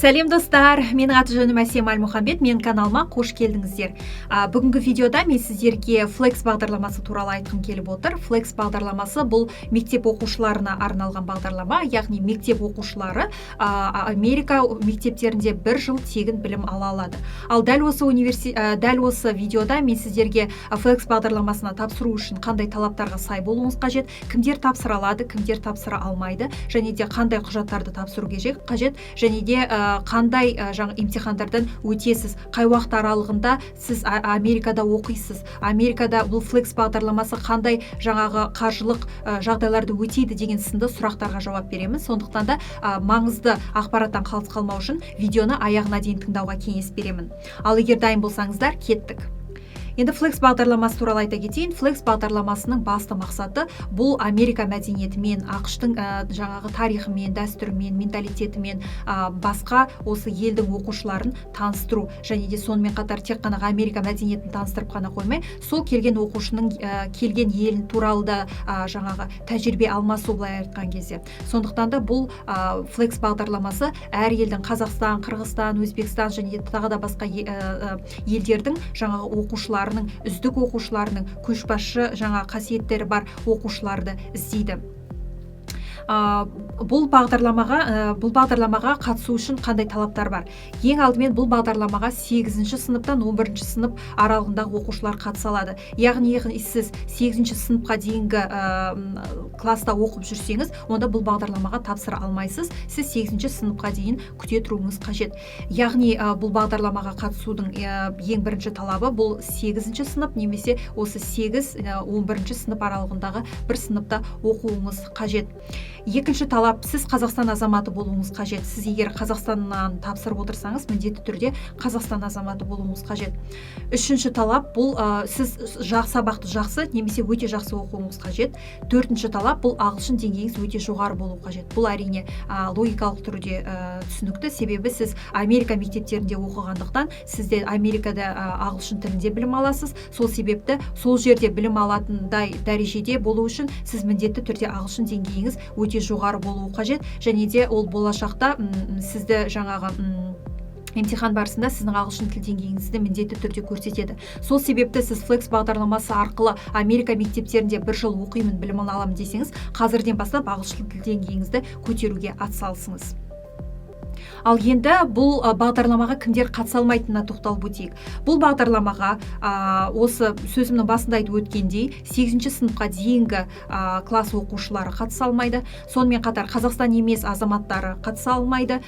Сәлем достар, менің аты жөнім Әсем Әлмұхамбет, менің каналыма қош келдіңіздер. Бүгінгі видеода мен сіздерге Flex бағдарламасы туралы айтқым келіп отыр. Flex бағдарламасы бұл мектеп оқушыларына арналған бағдарлама, яғни мектеп оқушылары Америка мектептерінде бір жыл тегін білім ала алады. Ал дәл осы видеода мен сіздерге Flex бағдарламасына тапсыру үшін қандай талаптарға сай болуыңыз қажет, кімдер тапсыра алады, кімдер тапсыра алмайды, және де қандай құжаттарды тапсыру қажет, және де қандай жаңа имтихандардан өтесіз, қай уақыт аралығында сіз Америкада оқисыз, Америкада бұл Flex бағдарламасы қандай жаңағы қаржылық жағдайларды өтейді деген сынды сұрақтарға жауап береміз. Сондықтан да маңызды ақпараттан қалыс қалмау үшін видеоны аяғына дейін тыңдауға кеңес беремін. Ал егер дайын болсаңыздар, кеттік. Енді Flex бағдарламасы туралы айта кетейін. Flex бағдарламасының басты мақсаты бұл Америка мәдениетімен, ақштың жаңағы тарихымен, дәстүрімен, менталитетімен басқа осы елдің оқушыларын таныстыру, және де сонымен қатар тек қана Америка мәдениетін таныстырып қана қоймай, сол келген оқушының келген елін туралы да жаңағы тәжірибе алмасу, былай айтқан кезде. Сондықтан да бұл Flex бағдарламасы әр елдің Қазақстан, Қырғызстан, Өзбекстан және де тағы да басқа елдердің жаңағы оқушылары үздік оқушыларының көшбасшы жаңа қасиеттері бар оқушыларды іздейді. Бұл бағдарламаға қатысу үшін қандай талаптар бар? Ең алдымен бұл бағдарламаға 8-ші сыныптан 11-ші сынып аралығындағы оқушылар қатыса алады. Яғни сіз 8-ші сыныпқа дейінгі класста оқып жүрсеңіз, онда бұл бағдарламаға тапсыра алмайсыз. Сіз 8-ші сыныпқа дейін күте тұруыңыз қажет. Яғни бұл бағдарламаға қатысудың ең бірінші талабы бұл 8-ші сынып немесе осы 8-11-ші сынып аралығындағы бір сыныпта оқуыңыз қажет. Екінші талап, сіз Қазақстан азаматы болуыңыз қажет. Сіз егер Қазақстаннан тапсырып отырсаңыз, міндетті түрде Қазақстан азаматы болуыңыз қажет. Үшінші талап, бұл сіз сабақты жақсы немесе өте жақсы оқуыңыз қажет. Төртінші талап, бұл ағылшын деңгейіңіз өте жоғары болу қажет. Бұл әрине логикалық түрде түсінікті, себебі сіз Америка мектептерінде оқығандықтан, сізде Америкада ағылшын тілінде білім аласыз. Сол себепті сол жерде білім алатындай дәрежеде болу үшін сіз міндетті түрде ағылшын деңгейіңіз өте жоғары болуы қажет, және де ол болашақта сізді жаңағы емтихан барысында сіздің ағылшын тіл деңгейіңізді міндетті түрде көрсетеді. Сол себепті сіз Flex бағдарламасы арқылы Америка мектептерінде бір жыл оқимын, білім аламын десеңіз, қазірден бастап ағылшын тіл деңгейіңізді көтеруге атсалысыңыз. Ал енді бұл бағдарламаға кімдер қатыса алмайтынына тоқталып өтейік. Бұл бағдарламаға осы сөзімнің басында айтып өткендей 8-ші сыныпқа дейінгі класс оқушылары қатыса алмайды. Сонымен қатар Қазақстан емес азаматтары қатыса алмайды.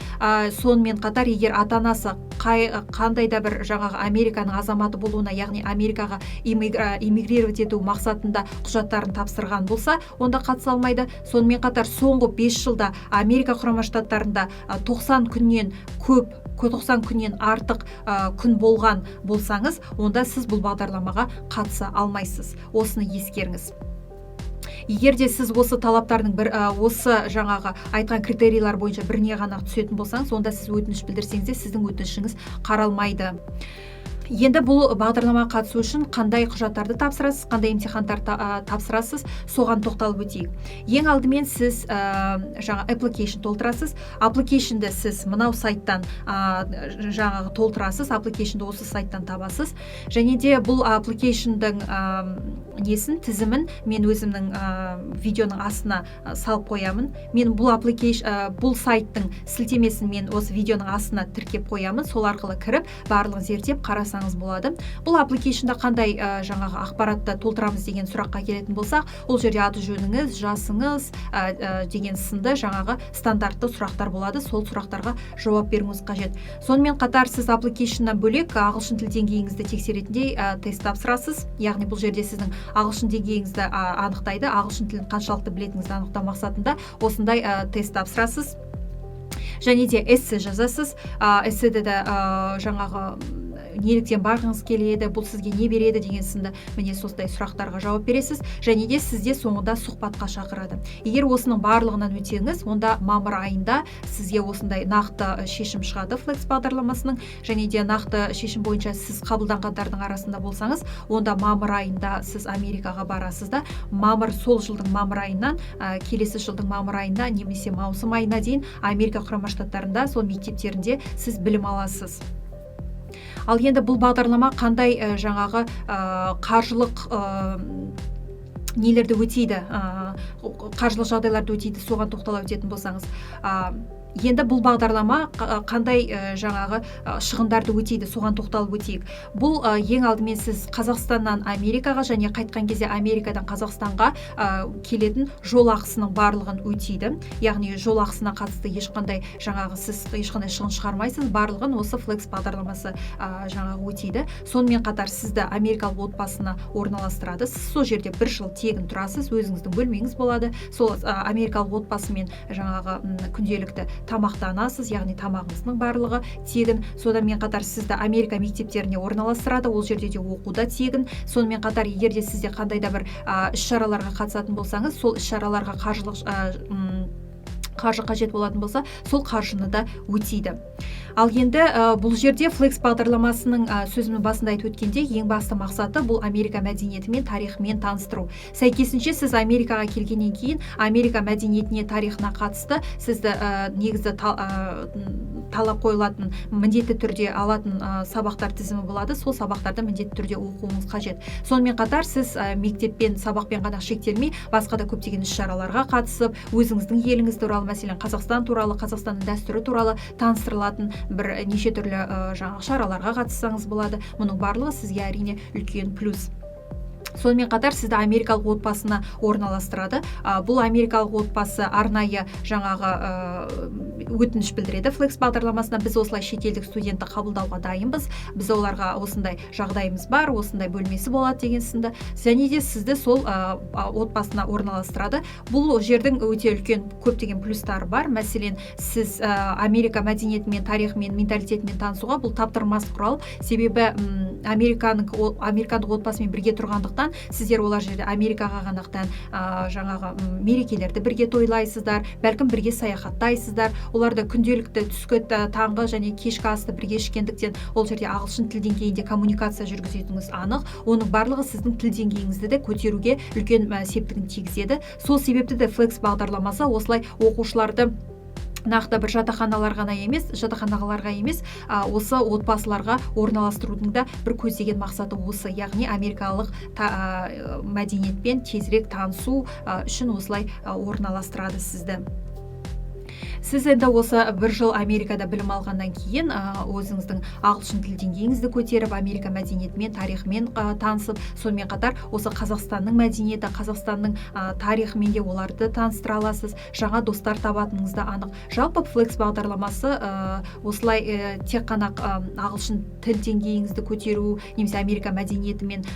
Сонымен қатар егер ата-анасы қандай да бір жаңағы Американың азаматы болуына, яғни Америкаға иммигрировать ету мақсатында құжаттарын тапсырған болса, онда қатыса алмайды. Сонымен қатар соңғы 5 жылда Америка құрама штаттарында 90 күннен артық күн болған болсаңыз, онда сіз бұл бағдарламаға қатыса алмайсыз. Осыны ескеріңіз. Егер де сіз осы талаптардың осы жаңағы айтқан критерийлер бойынша біріне ғана түсетін болсаңыз, онда сіз өтініш білдірсеңіз де сіздің өтінішіңіз қаралмайды. Енді бұл бағдарламаға қатысу үшін қандай құжаттарды тапсырасыз, қандай емтихандар тапсырасыз, соған тоқталып өтейік. Ең алдымен сіз жаңа application толтырасыз. Applicationды сіз мынау сайттан жаңағы толтырасыз. Applicationды осы сайттан табасыз. Және де бұл applicationдың тізімін мен өзімнің видеоның астына салып қоямын. Мен бұл сайттың сілтемесін мен осы видеоның астына тіркеп қоямын. Сол арқылы кіріп, барлығын зерттеп қарасаңыз болады. Бұл applicationда қандай жаңағы ақпаратты толтырамыз деген сұраққа келетін болсақ, ол жерде аты жөніңіз, жасыңыз деген сынды жаңағы стандартты сұрақтар болады. Сол сұрақтарға жауап беруіңіз қажет. Сонымен қатар сіз applicationнан бөлек ағылшын тіл деңгейіңізді тексеретіндей тест тапсырасыз. Яғни бұл жерде сіздің ағылшын деңгейіңізді анықтайды, ағылшын тілін қаншалықты білетініңізді анықтау мақсатында осындай тест тапсырасыз. Және де эссе жазасыз. Эсседе де жаңағы неліктен барғыңыз келеді, бұл сізге не береді деген сынды міне осындай сұрақтарға жауап бересіз, және де сізде соңында сұхбатқа шақырады. Егер осының барлығынан өтсеңіз, онда мамыр айында сізге осындай нақты шешім шығады Flex бағдарламасының, және де нақты шешім бойынша сіз қабылданғандардың арасында болсаңыз, онда мамыр айында сіз Америкаға барасыз да, сол жылдың мамыр айынан келесі жылдың мамыр айына немесе маусым айына дейін Америка құрама штаттарында сол мектептерінде сіз білім аласыз. Ал енді бұл бағдарлама қандай жаңағы қаржылық нелерді өтейді, қаржылық жағдайларды өтейді, соған тоқтала өтетін болсаңыз, енді бұл бағдарлама қандай жаңағы шығындарды өтейді, соған тоқталып өтейік. Бұл ең алдымен сіз Қазақстаннан Америкаға және қайтқан кезде Америкадан Қазақстанға келетін жол ақысының барлығын өтейді. Яғни жол ақысына қатысты ешқандай шығын шығармайсыз, барлығын осы Flex бағдарламасы жаңағы өтейді. Сонымен қатар сізді америкалық отбасына орналастырады. Сіз сол жерде бір жыл тегін тұрасыз, өзіңіздің бөлмеңіз болады. Сол америкалық отбасымен жаңағы күнделікті тамақтанасыз, яғни тамағыңыздың барлығы тегін. Сонымен қатар сізді Америка мектептеріне орналастырады, ол жерде де оқу да тегін. Сонымен қатар егер де сізде қандай да бір іс-шараларға қатысатын болсаңыз, сол іс-шараларға қаржы қажет болатын болса, сол қаржыны да өтейді. Ал енді бұл жерде Flex бағдарламасының сөзімнің басында айтып өткенде ең басты мақсаты бұл Америка мәдениеті мен тарихымен таныстыру. Сәйкесінше сіз Америкаға келгеннен кейін Америка мәдениетіне, тарихына қатысты сізді негізі талап қойылатын, міндетті түрде алатын сабақтар тізімі болады. Сол сабақтарды міндетті түрде оқуыңыз қажет. Сонымен қатар сіз мектеппен, сабақпен ғана шектелмей, басқа да көптеген іс-шараларға қатысып, өзіңіздің еліңіз туралы, мәселен Қазақстан туралы, Қазақстанның дәстүрі туралы таныстырылатын бір неше түрлі жаңағы шараларға қатыссаңыз болады. Мұның барлығы сізге әрине үлкен плюс. Сонымен қатар сізді америкалық отбасына орналастырады. Бұл америкалық отбасы арнайы жаңағы өтініш білдіреді Flex бағдарламасына. Біз осылай шетелдік студентті қабылдауға дайынбыз. Біз оларға осындай жағдайымыз бар, осындай бөлмесі болады деген сынды. Және де сізді сол отбасына орналастырады. Бұл жердің өте үлкен көптеген плюстары бар. Мәселен, сіз Америка мәдениетімен, тарихымен, менталитетімен танысуға бұл таптырмас құрал. Себебі американдық отбасымен бірге тұрғандықтан сіздер олар жерде Америкаға ғанақтан жаңағы мерекелерді бірге тойлайсыздар, бәлкім бірге саяхаттайсыздар. Оларда күнделікті түскі, таңғы және кешкі асты бірге ішкендіктен ол жерде ағылшын тіл деңгейінде коммуникация жүргізетіңіз анық. Оның барлығы сіздің тіл деңгейіңізді де көтеруге үлкен септігін тигізеді. Сол себепті де Flex бағдарламасы осылай оқушыларды нақты бір жатақханаларға емес, осы отбасыларға орналастырудың да бір көздеген мақсаты осы. Яғни америкалық мәдениетпен тезірек танысу үшін осылай орналастырады сізді. Сіз енді осы бір жыл Америкада білім алғаннан кейін өзіңіздің ағылшын тіл деңгейіңізді көтеріп, Америка мәдениетімен, тарихымен танысып, сонымен қатар осы Қазақстанның мәдениеті, Қазақстанның тарихымен де оларды таныстыра аласыз, жаңа достар табатыныңыз да анық. Жалпы Flex бағдарламасы осылай тек қана ағылшын тіл деңгейіңізді көтеру, немесе Америка мәдениетімен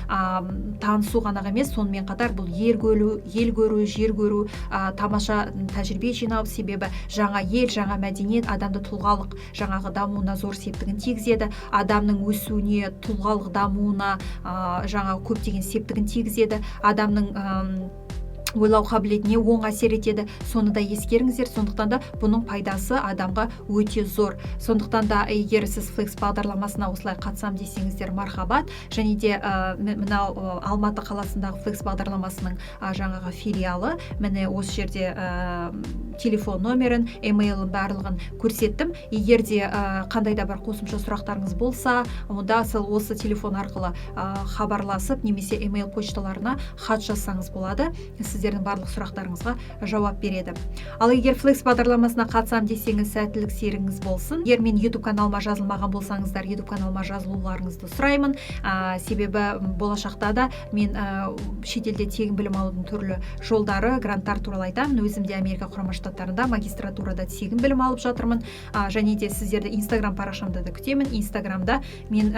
танысу ғана емес, сонымен қатар бұл ел көру, жер көру, тамаша тәжірибе жинау. Себебі жаңа ел, жаңа мәдениет адамды тұлғалық жаңағы дамуына зор септігін тигізеді. Адамның өсуіне, тұлғалық дамуына жаңағы көптеген септігін тигізеді. Адамның ойлау қабілетіне оң әсер етеді. Соны да ескеріңіздер. Сондықтан да бұның пайдасы адамға өте зор. Сондықтан да егер сіз Flex бағдарламасына осылай қатысам десеңіздер мархабат. Және де мынау Алматы қаласындағы Flex бағдарламасының жаңағы филиалы. Міне осы жерде телефон номерін, емейлін барлығын көрсеттім. Егер де қандай да бір қосымша сұрақтарыңыз болса, онда осы телефон арқылы хабарласып, немесе емейл почталарына хат жазсаңыз болады. Сіздердің барлық сұрақтарыңызға жауап береді. Ал егер Flex бағдарламасына қатысам десеңіз, сәттілік серігіңіз болсын. Егер мен YouTube каналыма жазылмаған болсаңыздар, YouTube каналыма жазылуларыңызды сұраймын. Себебі болашақта да мен шетелде тегін білім алудың түрлі жолдары, гранттар туралы айтамын. Өзім де Америка құрама штаттарында магистратурада тегін білім алып жатырмын. Және де сіздерді Instagram парақшамда да күтемін. Instagramда мен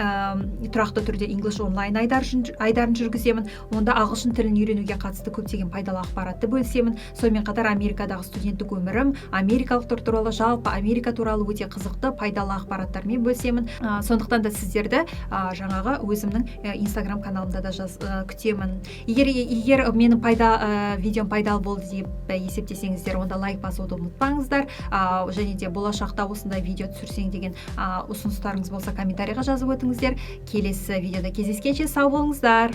тұрақты түрде English онлайн айдарын жүргіземін. Онда ағылшын тілін үйренуге қатысты көптеген пайдалы пайдалы ақпаратты бөлісемін. Сонымен қатар Америкадағы студенттік өмірім, америкалықтар туралы, жалпы Америка туралы өте қызықты пайдалы ақпараттармен бөлісемін. Сондықтан да сіздерді жаңағы өзімнің Instagram каналымда да күтемін. Егер менің видеом пайдалы болды деп есептесеңіздер, онда лайк басуды ұмытпаңыздар. Және де болашақта осындай видео түсірсең деген ұсыныстарыңыз болса комментарийға жазып өтіңіздер. Келесі видеода кездескенше сау болыңыздар.